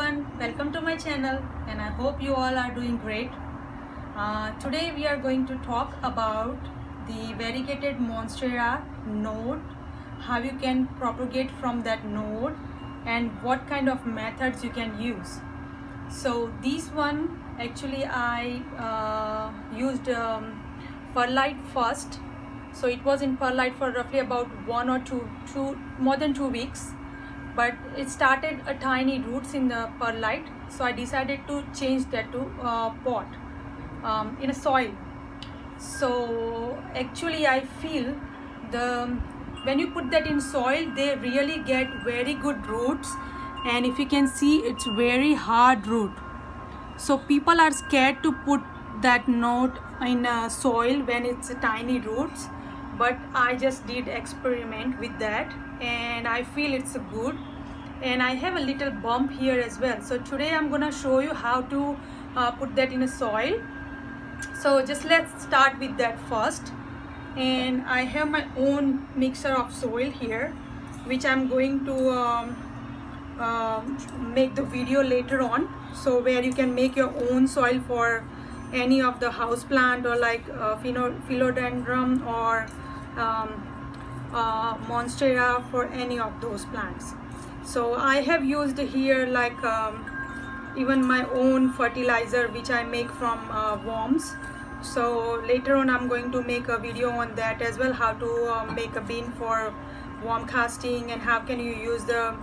everyone, welcome to my channel and I hope you all are doing great. Today we are going to talk about the variegated monstera node, how you can propagate from that node and what kind of methods you can use. So this one actually I used perlite first. So it was in perlite for roughly about more than 2 weeks. But it started a tiny roots in the perlite, so I decided to change that to pot in a soil. So actually I feel when you put that in soil, they really get very good roots, and if you can see, it's very hard root. So people are scared to put that node in soil when it's tiny roots, but I just did experiment with that and I feel it's good. And I have a little bump here as well. So today I'm gonna show you how to put that in a soil. So just let's start with that first. And I have my own mixture of soil here, which I'm going to make the video later on, so where you can make your own soil for any of the house plant or like philodendron or monstera, for any of those plants. So I have used here like even my own fertilizer which I make from worms. So later on I'm going to make a video on that as well, how to make a bin for worm casting and how can you use the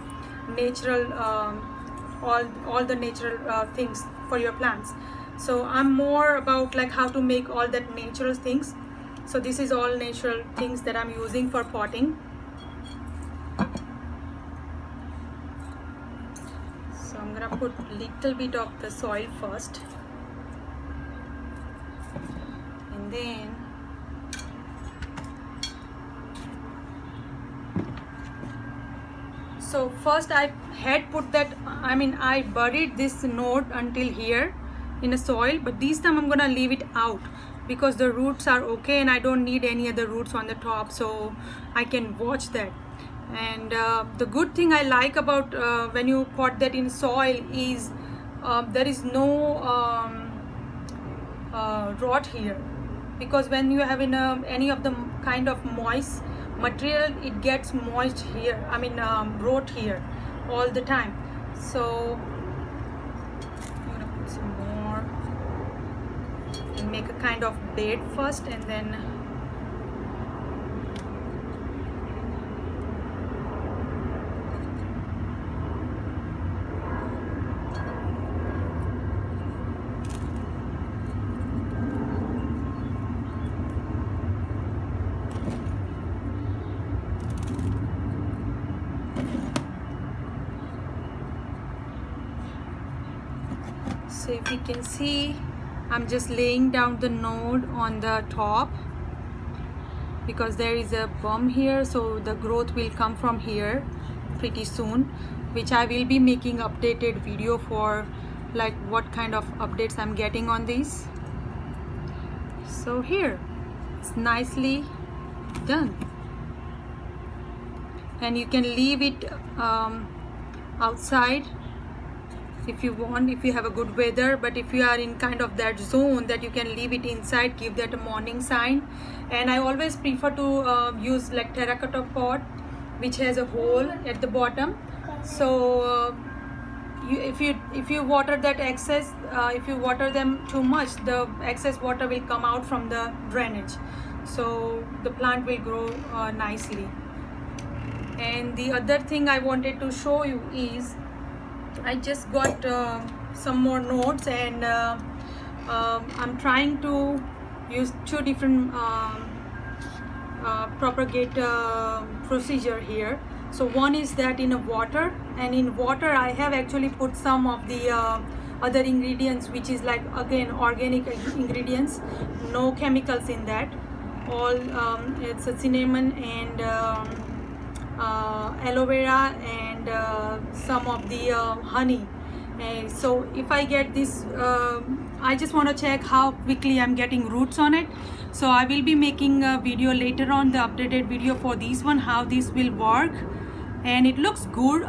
natural all the natural things for your plants. So I'm more about like how to make all that natural things. So this is all natural things that I'm using for potting. So I'm gonna put little bit of the soil first, and then so first I had put that, I buried this node until here in a soil, but this time I'm gonna leave it out because the roots are okay and I don't need any other roots on the top, so I can watch that. And the good thing I like about when you pot that in soil is there is no rot here, because when you have in any of the kind of moist material, it gets moist here, rot here all the time. So I'm gonna put some more and make a kind of bed first, and then so if you can see, I'm just laying down the node on the top because there is a bump here, so the growth will come from here pretty soon, which I will be making updated video for, like what kind of updates I'm getting on these. So here it's nicely done, and you can leave it outside if you want, if you have a good weather. But if you are in kind of that zone that you can leave it inside, give that a morning sign. And I always prefer to use like terracotta pot which has a hole at the bottom. So if you water that excess, if you water them too much, the excess water will come out from the drainage, so the plant will grow nicely. And the other thing I wanted to show you is I just got some more nodes, and I'm trying to use two different propagate procedure here. So one is that in a water, and in water I have actually put some of the other ingredients, which is like again organic ingredients, no chemicals in that. All it's a cinnamon and aloe vera and some of the honey. So if I get this, I just want to check how quickly I'm getting roots on it. So I will be making a video later on, the updated video for this one, how this will work. And it looks good.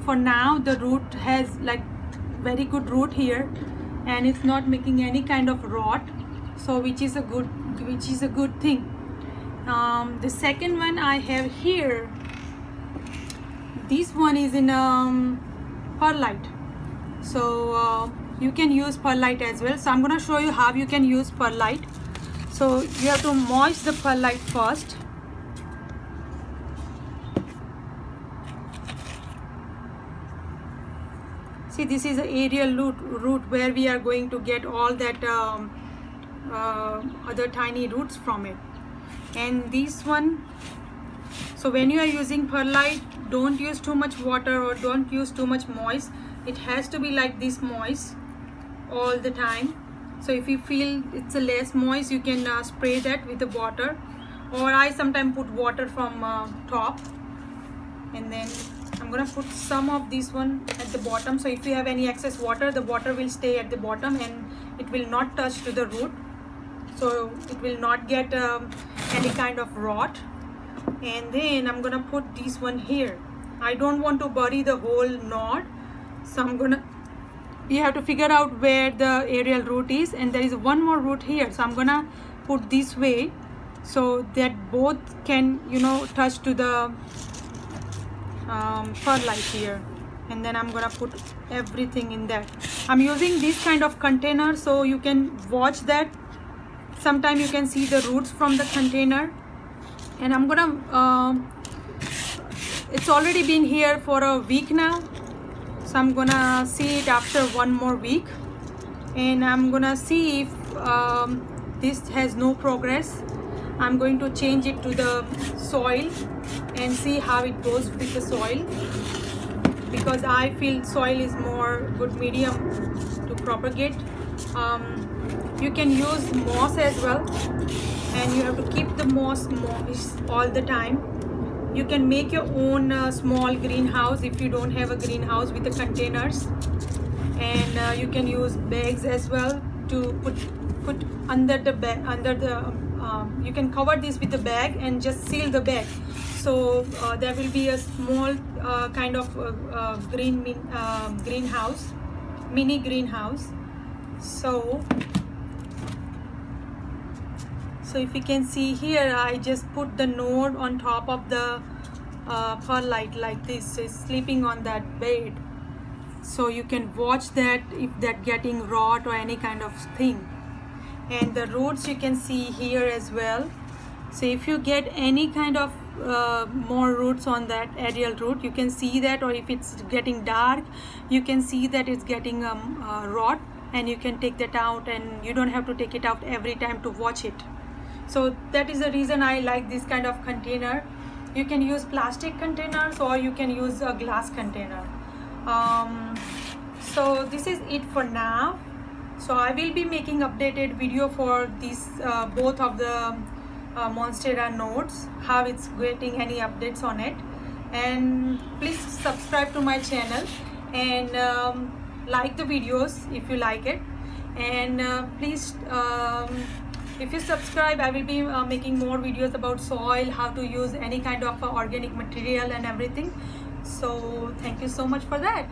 For now the root has like very good root here, and it's not making any kind of rot, so which is a good thing. The second one I have here, this one is in perlite, so you can use perlite as well. So I'm gonna show you how you can use perlite. So you have to moist the perlite first. See, this is an aerial root where we are going to get all that other tiny roots from it. And this one, so when you are using perlite, don't use too much water or don't use too much moist. It has to be like this moist all the time. So if you feel it's a less moist, you can spray that with the water, or I sometimes put water from top. And then I'm gonna put some of this one at the bottom, so if you have any excess water, the water will stay at the bottom and it will not touch to the root, so it will not get any kind of rot. And then I'm gonna put this one here. I don't want to bury the whole knot, so you have to figure out where the aerial root is, and there is one more root here, so I'm gonna put this way so that both can, you know, touch to the perlite here. And then I'm gonna put everything in that. I'm using this kind of container so you can watch that. Sometimes you can see the roots from the container. And I'm gonna it's already been here for a week now, so I'm gonna see it after one more week, and I'm gonna see if this has no progress. I'm going to change it to the soil and see how it goes with the soil, because I feel soil is more good medium to propagate. You can use moss as well, and you have to keep the moss moist all the time. You can make your own small greenhouse if you don't have a greenhouse with the containers, and you can use bags as well to put under the bag, you can cover this with the bag and just seal the bag, so there will be a small kind of greenhouse, mini greenhouse. So if you can see here, I just put the node on top of the perlite like this, so it's sleeping on that bed, so you can watch that if that getting rot or any kind of thing. And the roots you can see here as well. So if you get any kind of more roots on that aerial root, you can see that, or if it's getting dark, you can see that it's getting rot, and you can take that out, and you don't have to take it out every time to watch it. So that is the reason I like this kind of container. You can use plastic containers or you can use a glass container. So this is it for now. So I will be making updated video for these both of the Monstera nodes, how it's getting any updates on it. And please subscribe to my channel and like the videos if you like it. And please if you subscribe, I will be making more videos about soil, how to use any kind of organic material and everything. So thank you so much for that.